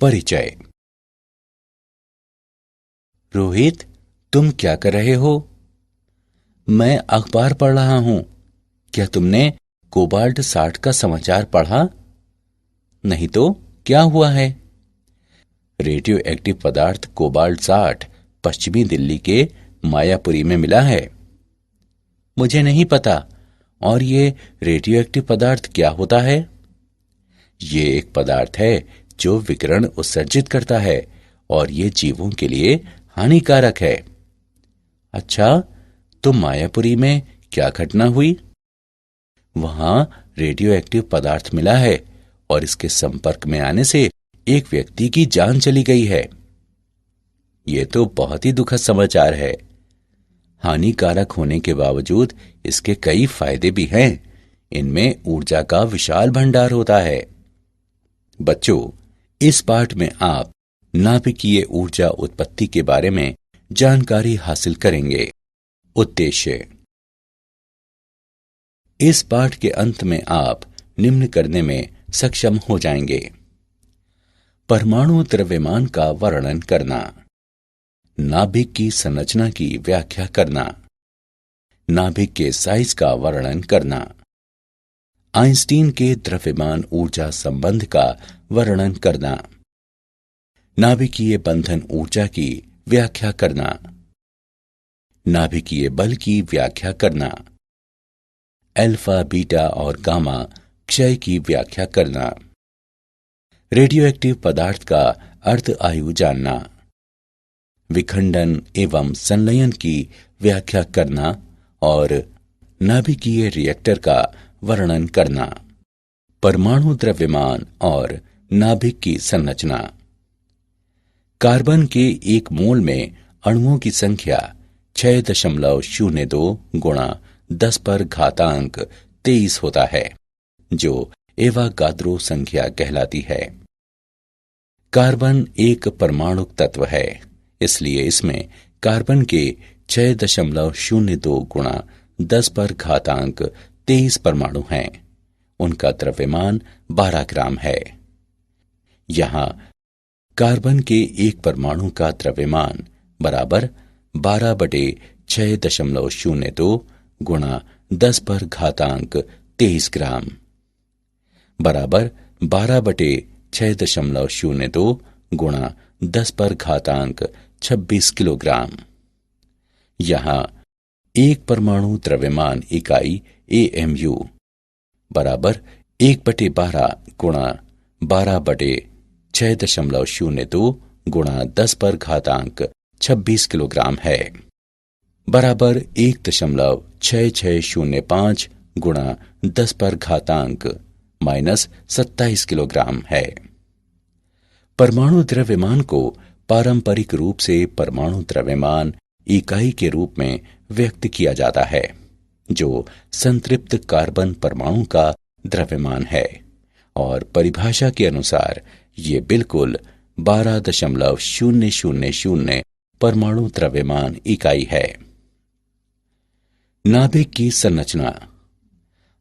परिचय। रोहित, तुम क्या कर रहे हो? मैं अखबार पढ़ रहा हूं। क्या तुमने कोबाल्ट 60 का समाचार पढ़ा? नहीं तो क्या हुआ है? रेडियो एक्टिव पदार्थ कोबाल्ट 60 पश्चिमी दिल्ली के मायापुरी में मिला है। मुझे नहीं पता। और ये रेडियो एक्टिव पदार्थ क्या होता है? ये एक पदार्थ है जो विकिरण उत्सर्जित करता है और ये जीवों के लिए हानिकारक है। अच्छा, तो मायापुरी में क्या घटना हुई? वहां रेडियो एक्टिव पदार्थ मिला है और इसके संपर्क में आने से एक व्यक्ति की जान चली गई है। ये तो बहुत ही दुखद समाचार है। हानिकारक होने के बावजूद इसके कई फायदे भी हैं। इनमें ऊर्जा का विशाल भंडार होता है। बच्चों, इस पाठ में आप नाभिकीय ऊर्जा उत्पत्ति के बारे में जानकारी हासिल करेंगे। उद्देश्य: इस पाठ के अंत में आप निम्न करने में सक्षम हो जाएंगे। परमाणु द्रव्यमान का वर्णन करना, नाभिक की संरचना की व्याख्या करना, नाभिक के साइज का वर्णन करना, आइंस्टीन के द्रव्यमान ऊर्जा संबंध का वर्णन करना, नाभिकीय बंधन ऊर्जा की व्याख्या करना, नाभिकीय बल की व्याख्या करना, अल्फा, बीटा और गामा क्षय की व्याख्या करना, रेडियोएक्टिव पदार्थ का अर्ध आयु जानना, विखंडन एवं संलयन की व्याख्या करना और नाभिकीय रिएक्टर का वर्णन करना। परमाणु द्रव्यमान और नाभिक की संरचना। कार्बन के एक मोल में अणुओं की संख्या 6.02 गुणा 10 पर घातांक 23 होता है, जो एवागाद्रो संख्या कहलाती है। कार्बन एक परमाणुक तत्व है, इसलिए इसमें कार्बन के 6.02 गुणा 10 पर घातांक 23 परमाणु हैं। उनका द्रव्यमान 12 ग्राम है। यहां कार्बन के एक परमाणु का द्रव्यमान बराबर 12/6.02 गुणा 10 पर घातांक 23 ग्राम बराबर 12/6.02 गुणा 10 पर घातांक 26 किलोग्राम। यहां एक परमाणु द्रव्यमान इकाई AMU बराबर 1/12 गुणा 12/6.02 गुणा 10 पर घातांक 26 किलोग्राम है, बराबर 1.6605 गुणा 10 पर घातांक -27 किलोग्राम है। परमाणु द्रव्यमान को पारंपरिक रूप से परमाणु द्रव्यमान इकाई के रूप में व्यक्त किया जाता है, जो संतृप्त कार्बन परमाणु का द्रव्यमान है, और परिभाषा के अनुसार ये बिल्कुल 12.000 परमाणु द्रव्यमान इकाई है। नाभिक की संरचना।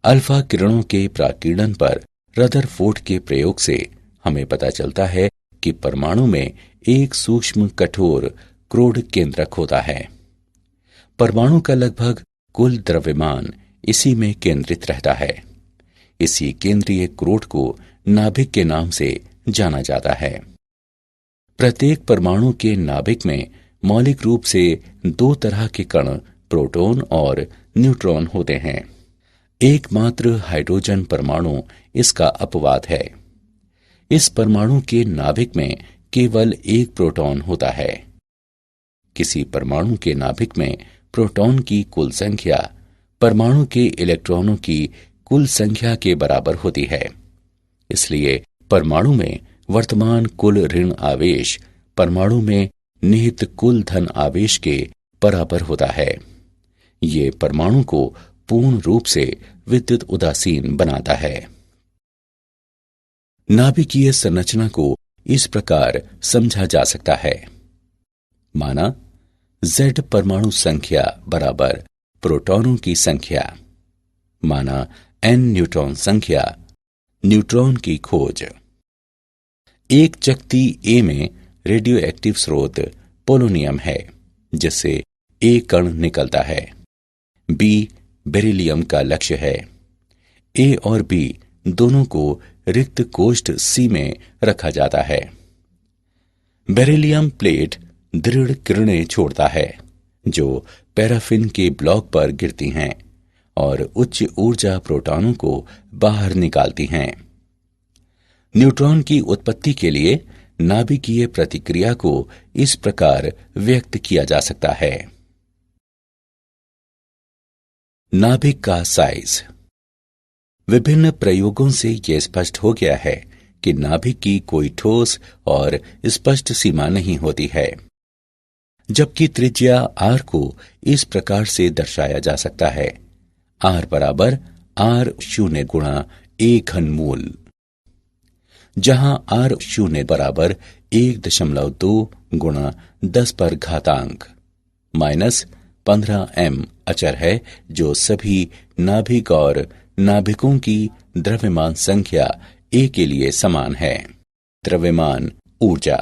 अल्फा किरणों के प्राकीर्णन पर रदरफोर्ड के प्रयोग से हमें पता चलता है कि परमाणु में एक सूक्ष्म कठोर क्रोड केंद्रक होता है। परमाणु का लगभग कुल द्रव्यमान इसी में केंद्रित रहता है। इसी केंद्रीय क्रोड को नाभिक के नाम से जाना जाता है। प्रत्येक परमाणु के नाभिक में मौलिक रूप से 2 तरह के कण, प्रोटॉन और न्यूट्रॉन होते हैं। एकमात्र हाइड्रोजन परमाणु इसका अपवाद है। इस परमाणु के नाभिक में केवल एक प्रोटॉन होता है। किसी परमाणु के नाभिक में प्रोटॉन की कुल संख्या परमाणु के इलेक्ट्रॉनों की कुल संख्या के बराबर होती है। इसलिए परमाणु में वर्तमान कुल ऋण आवेश परमाणु में निहित कुल धन आवेश के बराबर होता है। ये परमाणु को पूर्ण रूप से विद्युत उदासीन बनाता है। नाभिकीय संरचना को इस प्रकार समझा जा सकता है। माना Z परमाणु संख्या बराबर प्रोटॉनों की संख्या। माना N न्यूट्रॉन संख्या, न्यूट्रॉन की खोज। एक चकती ए में रेडियो एक्टिव स्रोत पोलोनियम है, जिससे ए कण निकलता है। बी बेरिलियम का लक्ष्य है। ए और बी दोनों को रिक्त कोष्ठ सी में रखा जाता है। बेरिलियम प्लेट दृढ़ किरणें छोड़ता है, जो पैराफिन के ब्लॉक पर गिरती हैं और उच्च ऊर्जा प्रोटॉनों को बाहर निकालती हैं। न्यूट्रॉन की उत्पत्ति के लिए नाभिकीय प्रतिक्रिया को इस प्रकार व्यक्त किया जा सकता है। नाभिक का साइज। विभिन्न प्रयोगों से यह स्पष्ट हो गया है कि नाभिक की कोई ठोस और स्पष्ट सीमा नहीं होती है, जबकि त्रिज्या r को इस प्रकार से दर्शाया जा सकता है: r बराबर r0 गुणा a घनमूल, जहां r0 बराबर 1.2 गुणा 10 पर घातांक -15m अचर है, जो सभी नाभिक और नाभिकों की द्रव्यमान संख्या a के लिए समान है। द्रव्यमान ऊर्जा।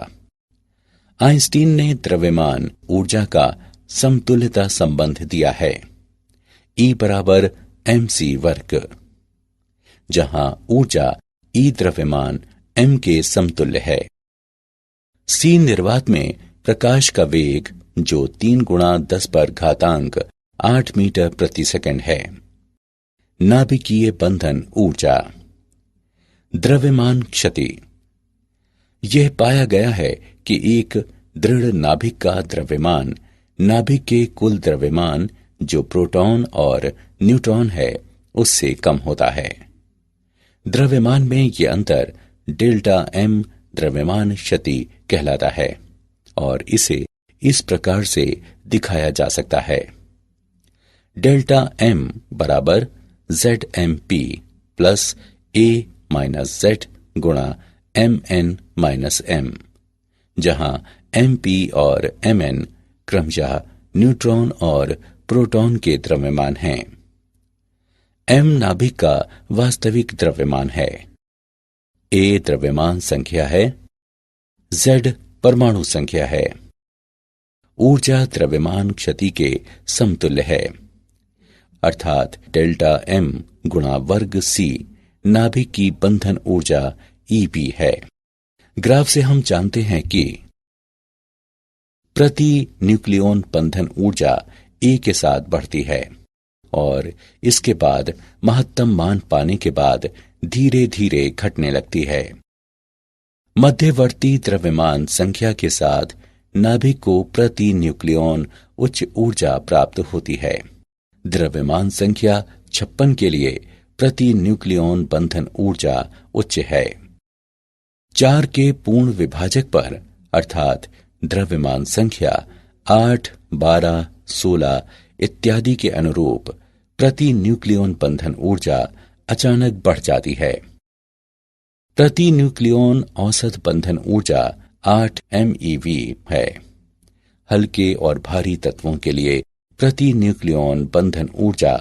आइंस्टीन ने द्रव्यमान ऊर्जा का समतुल्यता संबंध दिया है, E बराबर mc वर्ग, जहां ऊर्जा E द्रव्यमान m के समतुल्य है। C निर्वात में प्रकाश का वेग, जो 3 गुणा 10 पर घातांक 8 मीटर प्रति सेकंड है। नाभिकीय बंधन ऊर्जा। द्रव्यमान क्षति। यह पाया गया है कि एक दृढ़ नाभिक का द्रव्यमान नाभिक के कुल द्रव्यमान, जो प्रोटॉन और न्यूट्रॉन है, उससे कम होता है। द्रव्यमान में यह अंतर डेल्टा m द्रव्यमान क्षति कहलाता है और इसे इस प्रकार से दिखाया जा सकता है: डेल्टा m बराबर ZMP plus A minus Z गुणा Mn माइनस M, जहां MP और Mn क्रमशः न्यूट्रॉन और प्रोटॉन के द्रव्यमान हैं। M नाभिक का वास्तविक द्रव्यमान है, A द्रव्यमान संख्या है, Z परमाणु संख्या है। ऊर्जा द्रव्यमान क्षति के समतुल्य है, अर्थात डेल्टा m गुणा वर्ग c नाभिक की बंधन ऊर्जा Eb है। ग्राफ से हम जानते हैं कि प्रति न्यूक्लियॉन बंधन ऊर्जा A के साथ बढ़ती है और इसके बाद महत्तम मान पाने के बाद धीरे धीरे घटने लगती है। मध्यवर्ती द्रव्यमान संख्या के साथ नाभिक को प्रति न्यूक्लियॉन उच्च ऊर्जा प्राप्त होती है। द्रव्यमान संख्या 56 के लिए प्रति न्यूक्लियॉन बंधन ऊर्जा उच्च है। 4 के पूर्ण विभाजक पर, अर्थात द्रव्यमान संख्या 8, 12, 16 इत्यादि के अनुरूप प्रति न्यूक्लियॉन बंधन ऊर्जा अचानक बढ़ जाती है। प्रति न्यूक्लियॉन औसत बंधन ऊर्जा 8 MeV है। हल्के और भारी तत्वों के लिए प्रति न्यूक्लियॉन बंधन ऊर्जा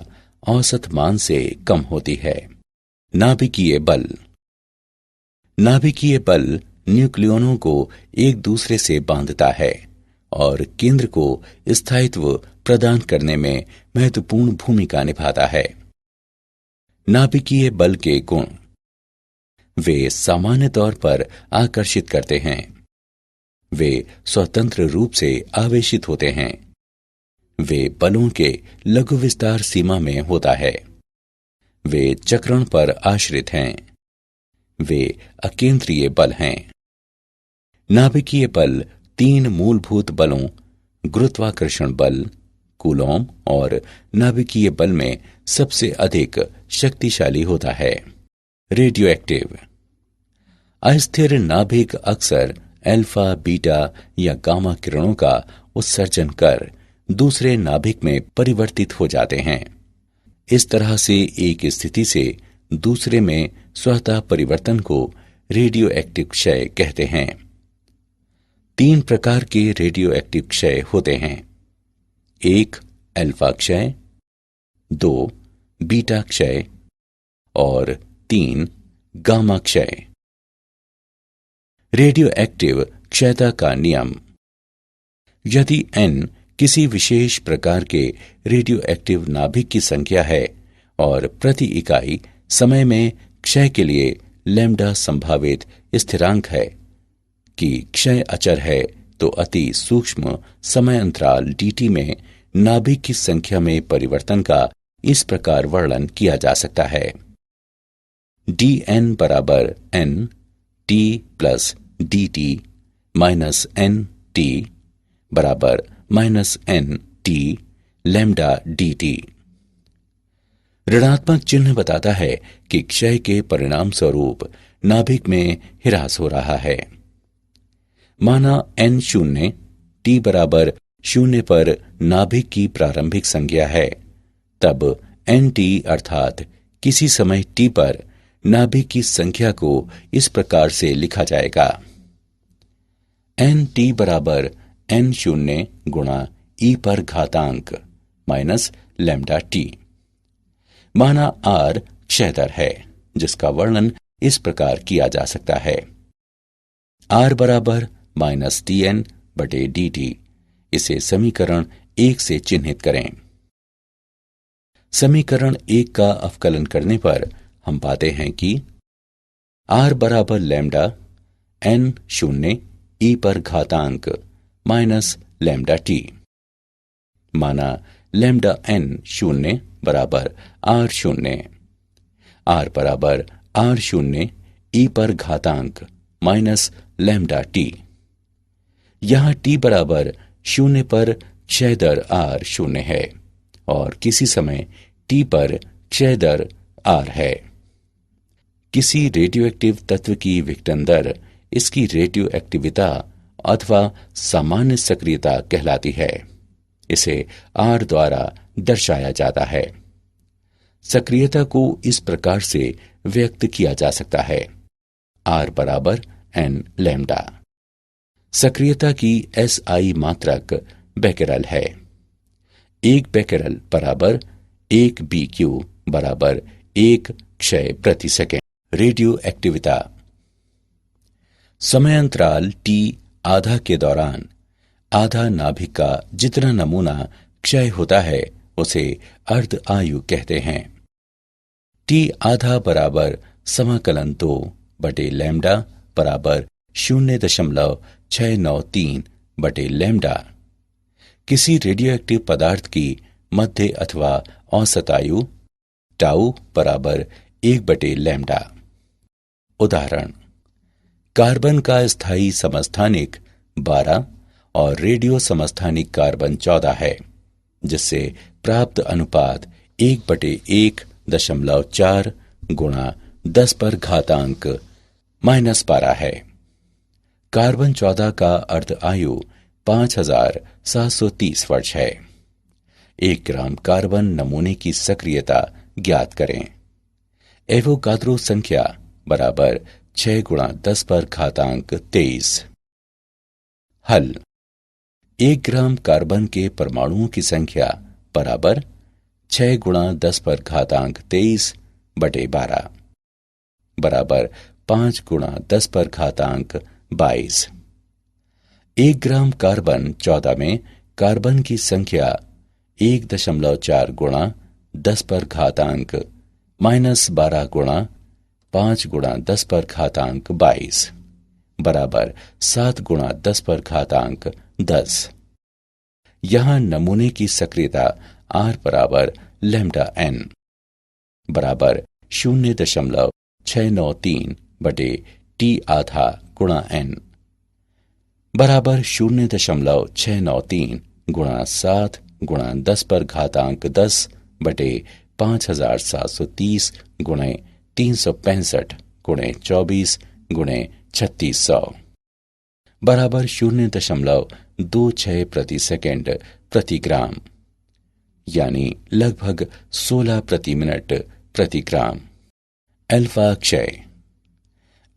औसत मान से कम होती है। नाभिकीय बल। नाभिकीय बल न्यूक्लियॉनों को एक दूसरे से बांधता है और केंद्र को स्थायित्व प्रदान करने में महत्वपूर्ण भूमिका निभाता है। नाभिकीय बल के गुण। वे सामान्य तौर पर आकर्षित करते हैं। वे स्वतंत्र रूप से आवेशित होते हैं। वे बलों के लघु विस्तार सीमा में होता है। वे चक्रण पर आश्रित हैं। वे अकेंद्रीय बल हैं। नाभिकीय बल 3 मूलभूत बलों गुरुत्वाकर्षण बल, कूलॉम और नाभिकीय बल में सबसे अधिक शक्तिशाली होता है। Radio active. अस्थिर नाभिक अक्सर अल्फा, बीटा या गामा किरणों का उत्सर्जन कर दूसरे नाभिक में परिवर्तित हो जाते हैं। इस तरह से एक स्थिति से दूसरे में स्वतः परिवर्तन को रेडियो एक्टिव क्षय कहते हैं। 3 प्रकार के रेडियो एक्टिव क्षय होते हैं: 1 अल्फा क्षय, 2 बीटा क्षय और 3 गामा क्षय। रेडियो एक्टिव क्षयता का नियम। यदि n किसी विशेष प्रकार के रेडियो एक्टिव नाभिक की संख्या है और प्रति इकाई समय में क्षय के लिए लैम्ब्डा संभावित स्थिरांक है कि क्षय अचर है, तो अति सूक्ष्म समय अंतराल dt में नाभिक की संख्या में परिवर्तन का इस प्रकार वर्णन किया जा सकता है। dn बराबर n t plus dt minus n t बराबर minus n t lambda dt। ऋणात्मक चिन्ह बताता है कि क्षय के परिणाम स्वरूप नाभिक में ह्रास हो रहा है। माना n शून्य t बराबर शून्य पर नाभिक की प्रारंभिक संख्या है, तब nt अर्थात किसी समय t पर नाभिक की संख्या को इस प्रकार से लिखा जाएगा। nt बराबर n शून्य गुणा e पर घातांक माइनस लैम्ब्डा t। माना r क्षय दर है, जिसका वर्णन इस प्रकार किया जा सकता है। r बराबर माइनस tn बटे dt। इसे समीकरण 1 से चिन्हित करें। समीकरण 1 का अवकलन करने पर हम पाते हैं कि r बराबर लैम्ब्डा n शून्य e पर घातांक माइनस लैम्ब्डा t। माना लैम्ब्डा n शून्य बराबर r शून्य, r बराबर r शून्य e पर घातांक माइनस लैम्ब्डा t। यहां t बराबर शून्य पर क्षय दर r शून्य है और किसी समय t पर क्षय दर r है। किसी रेडियोएक्टिव तत्व की विघटन दर इसकी रेडियो एक्टिविता अथवा सामान्य सक्रियता कहलाती है। इसे r द्वारा दर्शाया जाता है। सक्रियता को इस प्रकार से व्यक्त किया जा सकता है। r बराबर n लैम्ब्डा। सक्रियता की SI मात्रक बेकेरल है। 1 बेकेरल बराबर 1 BQ बराबर 1 क्षय प्रति सेकेंड। रेडियो एक्टिविता। समय अंतराल T आधा के दौरान आधा नाभिक का जितना नमूना क्षय होता है उसे अर्ध आयु कहते हैं। T आधा बराबर समाकलन 2 बटे लैम्ब्डा बराबर 0.693 बटे लैम्ब्डा। किसी रेडियोएक्टिव पदार्थ की मध्य अथवा औसत आयु टाउ बराबर 1 बटे लैम्ब्डा। उदाहरण, कार्बन का स्थायी समस्थानिक 12 और रेडियो समस्थानिक कार्बन 14 है, जिससे प्राप्त अनुपात 1/1.4 गुणा 10 पर घातांक -12 है। कार्बन 14 का अर्ध आयु 5730 वर्ष है। 1 ग्राम कार्बन नमूने की सक्रियता ज्ञात करें। एवोगाद्रो संख्या बराबर 6 गुणा 10 पर घातांक 23। हल। 1 ग्राम कार्बन के परमाणुओं की संख्या बराबर 6 गुणा 10 पर घातांक 23 बटे 12 बराबर 5 गुणा 10 पर घातांक 22। 1 ग्राम कार्बन 14 में कार्बन की संख्या 1.4 गुणा 10 पर घातांक -12 गुणा 5 गुणा 10 पर घातांक 22 बराबर 7 गुणा 10 पर घातांक 10। यहां नमूने की सक्रियता R बराबर लैम्ब्डा n बराबर 0.693 बटे T आधा गुणा n बराबर 0.693 गुणा 7 गुणा 10 पर घातांक 10 बटे 5730 गुणे 365 गुणे 24 गुणे 3600 बराबर 0.26 प्रति सेकेंड प्रति ग्राम, यानी लगभग 16 प्रति मिनट प्रति ग्राम। अल्फा क्षय।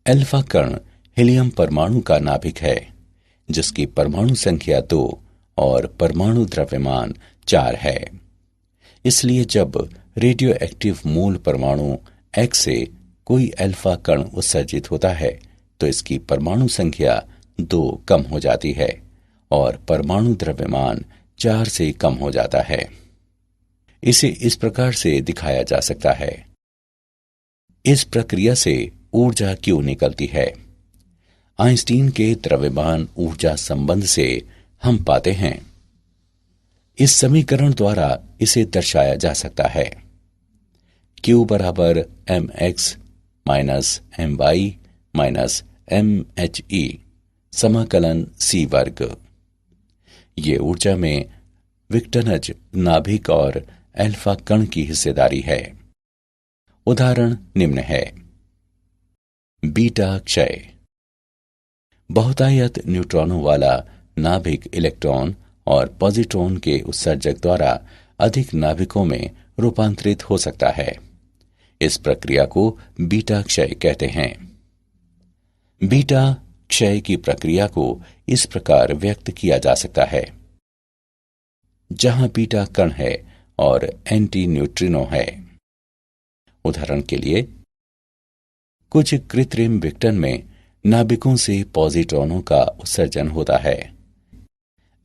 अल्फा कण हीलियम परमाणु का नाभिक है, जिसकी परमाणु संख्या 2 और परमाणु द्रव्यमान 4 है। इसलिए जब रेडियो एक्टिव मूल परमाणु X से कोई अल्फा कण उत्सर्जित होता है तो इसकी परमाणु संख्या 2 कम हो जाती है और परमाणु द्रव्यमान 4 से कम हो जाता है। इसे इस प्रकार से दिखाया जा सकता है। इस प्रक्रिया से ऊर्जा क्यों निकलती है? आइंस्टीन के द्रव्यमान ऊर्जा संबंध से हम पाते हैं, इस समीकरण द्वारा इसे दर्शाया जा सकता है। Q बराबर mx minus my minus mhe समाकलन c वर्ग। ये ऊर्जा में विघटनज नाभिक और अल्फा कण की हिस्सेदारी है। उदाहरण निम्न है। बीटा क्षय। बहुतायत न्यूट्रॉनों वाला नाभिक इलेक्ट्रॉन और पॉजिट्रॉन के उत्सर्जक द्वारा अधिक नाभिकों में रूपांतरित हो सकता है। इस प्रक्रिया को बीटा क्षय कहते हैं। बीटा क्षय की प्रक्रिया को इस प्रकार व्यक्त किया जा सकता है। जहां बीटा कण है और एंटी न्यूट्रिनो है। उदाहरण के लिए, कुछ कृत्रिम विघटन में नाभिकों से पॉजिट्रॉनों का उत्सर्जन होता है।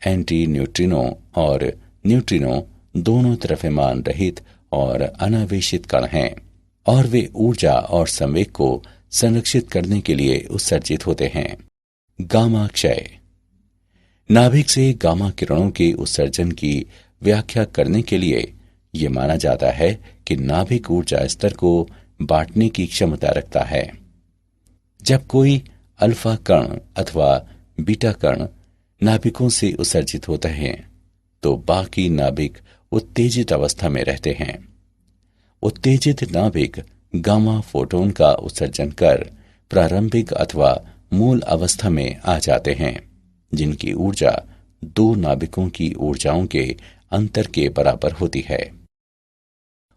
एंटी न्यूट्रिनो और न्यूट्रिनो दोनों द्रव्यमान रहित और अनावेशित कण हैं और वे ऊर्जा और संवेग को संरक्षित करने के लिए उत्सर्जित होते हैं। गामा क्षय। नाभिक से गामा किरणों के उत्सर्जन की व्याख्या करने के लिए यह माना जाता है कि नाभिक ऊर्जा स्तर को बांटने की क्षमता रखता है। जब कोई अल्फा कण अथवा बीटा कण नाभिकों से उत्सर्जित होते हैं तो बाकी नाभिक उत्तेजित अवस्था में रहते हैं। उत्तेजित नाभिक गामा फोटोन का उत्सर्जन कर प्रारंभिक अथवा मूल अवस्था में आ जाते हैं, जिनकी ऊर्जा दो नाभिकों की ऊर्जाओं के अंतर के बराबर होती है।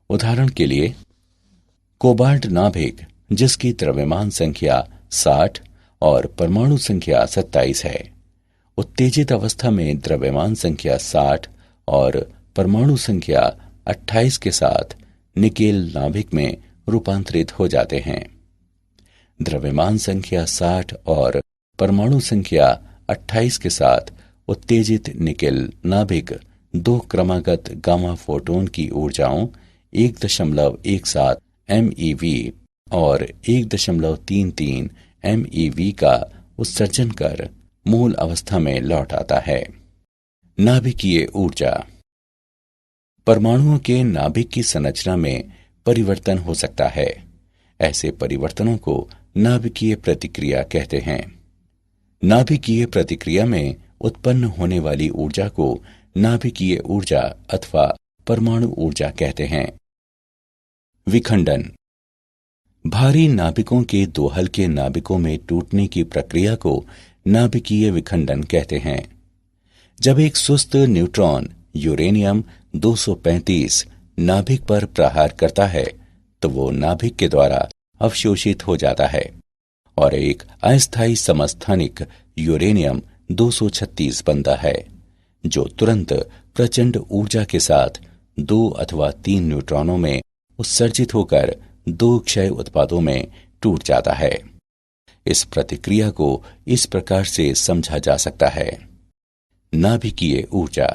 उदाहरण के लिए, कोबाल्ट नाभिक जिसकी द्रव्यमान संख्या 60 और परमाणु संख्या 27 है, उत्तेजित अवस्था में द्रव्यमान संख्या 60 और परमाणु संख्या 28 के साथ निकेल नाभिक में रूपांतरित हो जाते हैं। द्रव्यमान संख्या 60 और परमाणु संख्या 28 के साथ उत्तेजित निकेल नाभिक दो क्रमागत गामा फोटोन की ऊर्जाओं 1.17 MeV और 1.33 MeV का उत्सर्जन कर मूल अवस्था में लौट आता है। नाभिकीय ऊर्जा। परमाणुओं के नाभिक की संरचना में परिवर्तन हो सकता है। ऐसे परिवर्तनों को नाभिकीय प्रतिक्रिया कहते हैं। नाभिकीय प्रतिक्रिया में उत्पन्न होने वाली ऊर्जा को नाभिकीय ऊर्जा अथवा परमाणु ऊर्जा कहते हैं। विखंडन। भारी नाभिकों के दो हल्के नाभिकों में टूटने की प्रक्रिया को नाभिकीय विखंडन कहते हैं। जब एक सुस्त न्यूट्रॉन यूरेनियम 235 नाभिक पर प्रहार करता है तो वो नाभिक के द्वारा अवशोषित हो जाता है और एक अस्थायी समस्थानिक यूरेनियम 236 बनता है, जो तुरंत प्रचंड ऊर्जा के साथ 2 अथवा 3 न्यूट्रॉनों में उत्सर्जित होकर 2 क्षय उत्पादों में टूट जाता है। इस प्रतिक्रिया को इस प्रकार से समझा जा सकता है। नाभिकीय ऊर्जा।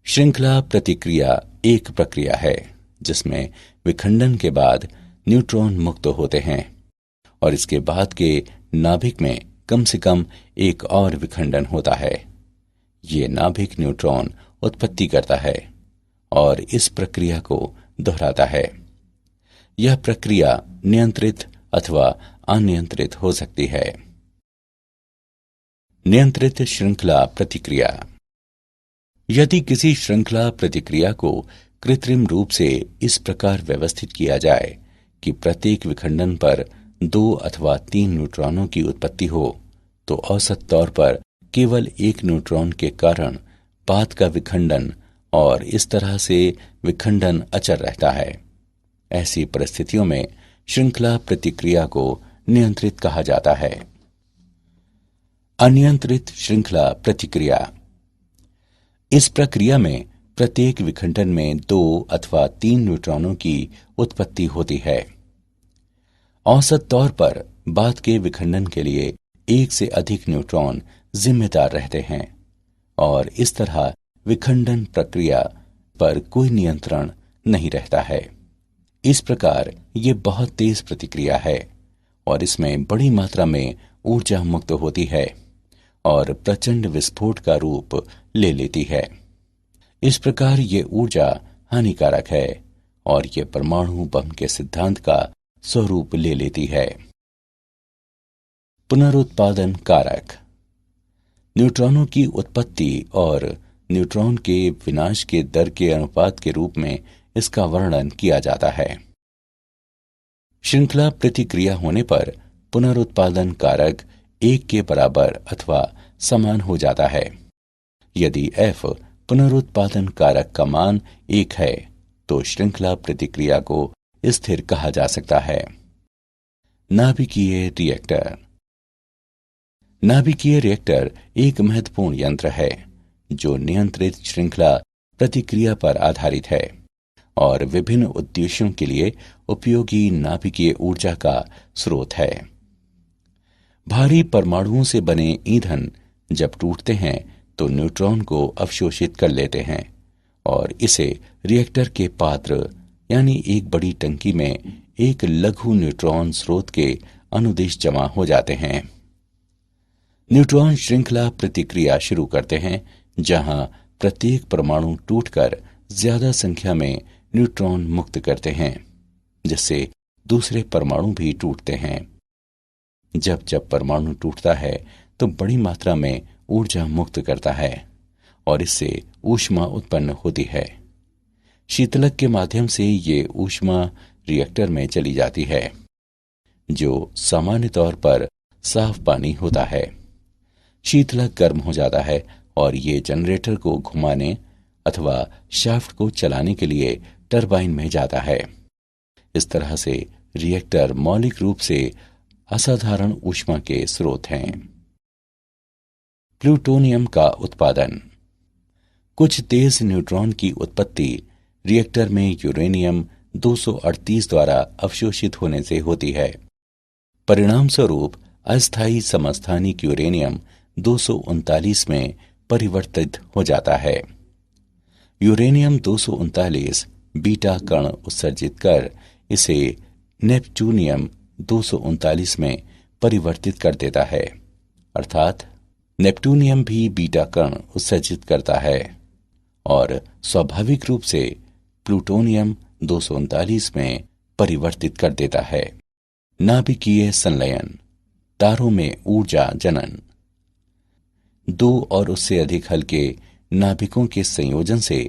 श्रृंखला प्रतिक्रिया एक प्रक्रिया है जिसमें विखंडन के बाद न्यूट्रॉन मुक्त होते हैं और इसके बाद के नाभिक में कम से कम एक और विखंडन होता है। ये नाभिक न्यूट्रॉन उत्पत्ति करता है और इस प्रक्रिया को दोहराता है। यह प्रक्रिया नियंत्रित अथवा अनियंत्रित हो सकती है। नियंत्रित श्रृंखला प्रतिक्रिया। यदि किसी श्रृंखला प्रतिक्रिया को कृत्रिम रूप से इस प्रकार व्यवस्थित किया जाए कि प्रत्येक विखंडन पर 2 अथवा 3 न्यूट्रॉनों की उत्पत्ति हो, तो औसत तौर पर केवल एक न्यूट्रॉन के कारण बाद का विखंडन और इस तरह से विखंडन अचर रहता है। ऐसी परिस्थितियों में श्रृंखला प्रतिक्रिया को नियंत्रित कहा जाता है। अनियंत्रित श्रृंखला प्रतिक्रिया। इस प्रक्रिया में प्रत्येक विखंडन में 2 अथवा 3 न्यूट्रॉनों की उत्पत्ति होती है। औसत तौर पर बाद के विखंडन के लिए एक से अधिक न्यूट्रॉन जिम्मेदार रहते हैं और इस तरह विखंडन प्रक्रिया पर कोई नियंत्रण नहीं रहता है। इस प्रकार ये बहुत तेज प्रतिक्रिया है और इसमें बड़ी मात्रा में ऊर्जा मुक्त होती है और प्रचंड विस्फोट का रूप ले लेती है। इस प्रकार ये ऊर्जा हानिकारक है और ये परमाणु बम के सिद्धांत का स्वरूप ले लेती है। पुनरुत्पादन कारक। न्यूट्रॉनों की उत्पत्ति और न्यूट्रॉन के विनाश के दर के अनुपात के रूप में इसका वर्णन किया जाता है। श्रृंखला प्रतिक्रिया होने पर पुनरुत्पादन कारक 1 के बराबर अथवा समान हो जाता है। यदि F पुनरुत्पादन कारक का मान 1 है तो श्रृंखला प्रतिक्रिया को स्थिर कहा जा सकता है। नाभिकीय रिएक्टर। नाभिकीय रिएक्टर एक महत्वपूर्ण यंत्र है जो नियंत्रित श्रृंखला प्रतिक्रिया पर आधारित है और विभिन्न उद्देश्यों के लिए उपयोगी नाभिकीय ऊर्जा का स्रोत है। भारी परमाणुओं से बने ईंधन जब टूटते हैं तो न्यूट्रॉन को अवशोषित कर लेते हैं और इसे रिएक्टर के पात्र यानी एक बड़ी टंकी में एक लघु न्यूट्रॉन स्रोत के अनुदिश जमा हो जाते हैं। न्यूट्रॉन श्रृंखला प्रतिक्रिया शुरू करते हैं जहां प्रत्येक परमाणु टूटकर ज्यादा संख्या में न्यूट्रॉन मुक्त करते हैं, जिससे दूसरे परमाणु भी टूटते हैं। जब जब परमाणु टूटता है तो बड़ी मात्रा में ऊर्जा मुक्त करता है और इससे ऊष्मा उत्पन्न होती है। शीतलक के माध्यम से ये ऊष्मा रिएक्टर में चली जाती है, जो सामान्य तौर पर साफ पानी होता है। शीतलक गर्म हो जाता है और ये जनरेटर को घुमाने अथवा शाफ्ट को चलाने के लिए टरबाइन में जाता है। इस तरह से रिएक्टर मौलिक रूप से असाधारण ऊष्मा के स्रोत हैं। प्लूटोनियम का उत्पादन। कुछ तेज न्यूट्रॉन की उत्पत्ति रिएक्टर में यूरेनियम 238 द्वारा अवशोषित होने से होती है। परिणाम स्वरूप अस्थायी समस्थानिक यूरेनियम 239 में परिवर्तित हो जाता है। यूरेनियम 239 बीटा कण उत्सर्जित कर इसे नेपच्यूनियम 239 में परिवर्तित कर देता है, अर्थात नेपट्यूनियम भी बीटा कण उत्सर्जित करता है और स्वाभाविक रूप से प्लूटोनियम 239 में परिवर्तित कर देता है। नाभिकीय संलयन, तारों में ऊर्जा जनन। 2 और उससे अधिक हल्के नाभिकों के संयोजन से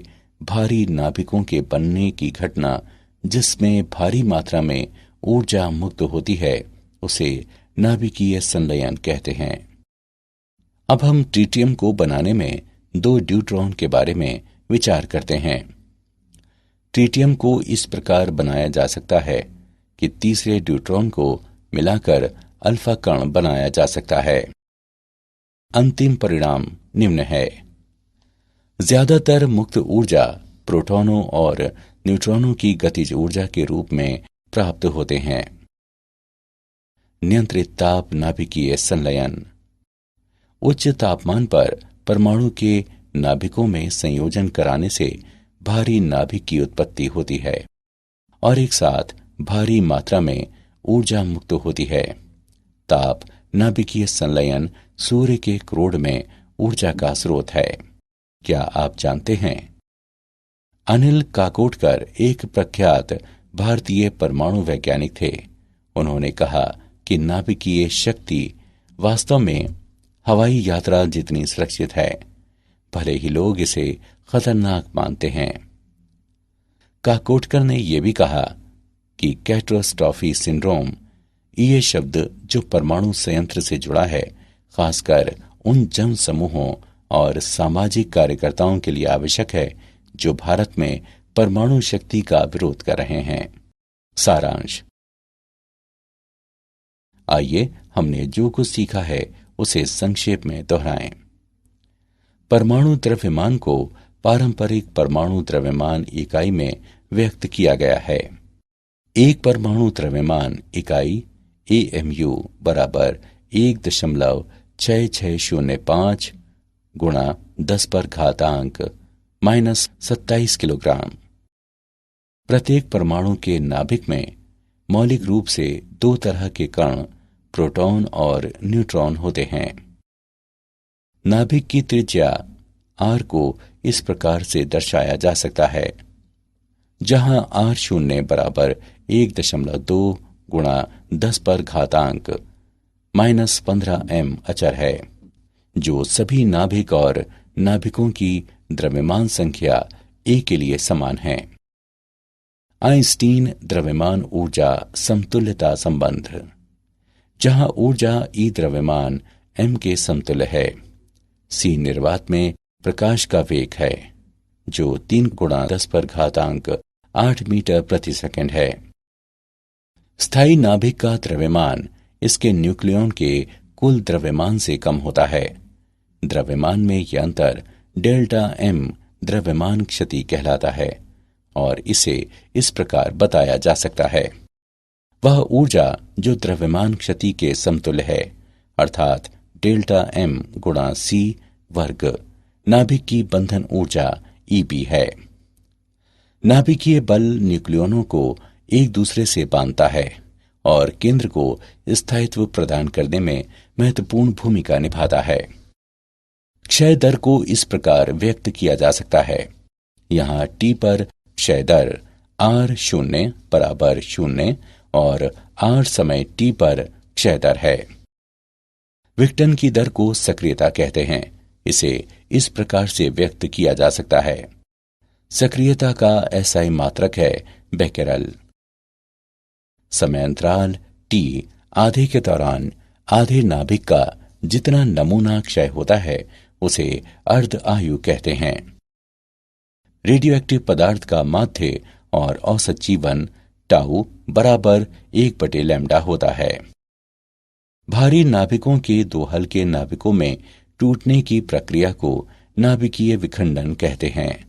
भारी नाभिकों के बनने की घटना, जिसमें भारी मात्रा में ऊर्जा मुक्त होती है, उसे नाभिकीय संलयन कहते हैं। अब हम ट्रिटियम को बनाने में 2 ड्यूट्रॉन के बारे में विचार करते हैं। ट्रिटियम को इस प्रकार बनाया जा सकता है कि तीसरे ड्यूट्रॉन को मिलाकर अल्फा कण बनाया जा सकता है। अंतिम परिणाम निम्न है। ज्यादातर मुक्त ऊर्जा प्रोटॉनों और न्यूट्रॉनों की गतिज ऊर्जा के रूप में प्राप्त होते हैं। नियंत्रित ताप नाभिकीय संलयन। उच्च तापमान पर परमाणु के नाभिकों में संयोजन कराने से भारी नाभिक की उत्पत्ति होती है और एक साथ भारी मात्रा में ऊर्जा मुक्त होती है। ताप नाभिकीय संलयन सूर्य के क्रोड में ऊर्जा का स्रोत है। क्या आप जानते हैं? अनिल काकोडकर एक प्रख्यात भारतीय परमाणु वैज्ञानिक थे। उन्होंने कहा कि नाभिकीय शक्ति वास्तव में हवाई यात्रा जितनी सुरक्षित है, भले ही लोग इसे खतरनाक मानते हैं। काकोडकर ने यह भी कहा कि कैटास्ट्रॉफी सिंड्रोम, ये शब्द जो परमाणु संयंत्र से जुड़ा है, खासकर उन जन समूहों और सामाजिक कार्यकर्ताओं के लिए आवश्यक है जो भारत में परमाणु शक्ति का विरोध कर रहे हैं। सारांश। आइए हमने जो कुछ सीखा है उसे संक्षेप में दोहराएं। परमाणु द्रव्यमान को पारंपरिक परमाणु द्रव्यमान इकाई में व्यक्त किया गया है। एक परमाणु द्रव्यमान इकाई AMU बराबर 1.6605 गुणा 10 पर घातांक -27 किलोग्राम। प्रत्येक परमाणु के नाभिक में मौलिक रूप से दो तरह के कण, प्रोटॉन और न्यूट्रॉन होते हैं। नाभिक की त्रिज्या r को इस प्रकार से दर्शाया जा सकता है, जहां r0 बराबर 1.2 गुणा 10 पर घातांक -15 m अचर है, जो सभी नाभिक और नाभिकों की द्रव्यमान संख्या a के लिए समान है। आइंस्टीन द्रव्यमान ऊर्जा समतुल्यता संबंध, जहां ऊर्जा E द्रव्यमान m के समतुल्य है। c निर्वात में प्रकाश का वेग है, जो 3 गुणा 10 पर घातांक 8 मीटर प्रति सेकंड है। स्थायी नाभिक का द्रव्यमान इसके न्यूक्लियॉन के कुल द्रव्यमान से कम होता है। द्रव्यमान में यह अंतर डेल्टा m द्रव्यमान क्षति कहलाता है और इसे इस प्रकार बताया जा सकता है। वह ऊर्जा जो द्रव्यमान क्षति के समतुल्य है, अर्थात डेल्टा m गुणा c वर्ग, नाभिक की बंधन ऊर्जा Eb है। नाभिकीय बल न्यूक्लियनों को एक दूसरे से बांधता है और केंद्र को स्थायित्व प्रदान करने में महत्वपूर्ण भूमिका निभाता है। क्षय दर को इस प्रकार व्यक्त किया जा सकता है। यहाँ t पर क्षय दर r0 बराबर 0 और r समय t पर क्षय दर है। विघटन की दर को सक्रियता कहते हैं। इसे इस प्रकार से व्यक्त किया जा सकता है। सक्रियता का SI मात्रक है बेकेरल। समय अंतराल t आधे के दौरान आधे नाभिक का जितना नमूना क्षय होता है उसे अर्ध आयु कहते हैं। रेडियोएक्टिव पदार्थ का माध्य और औसत जीवन टाउ बराबर 1/λ होता है। भारी नाभिकों के दो हल्के नाभिकों में टूटने की प्रक्रिया को नाभिकीय विखंडन कहते हैं।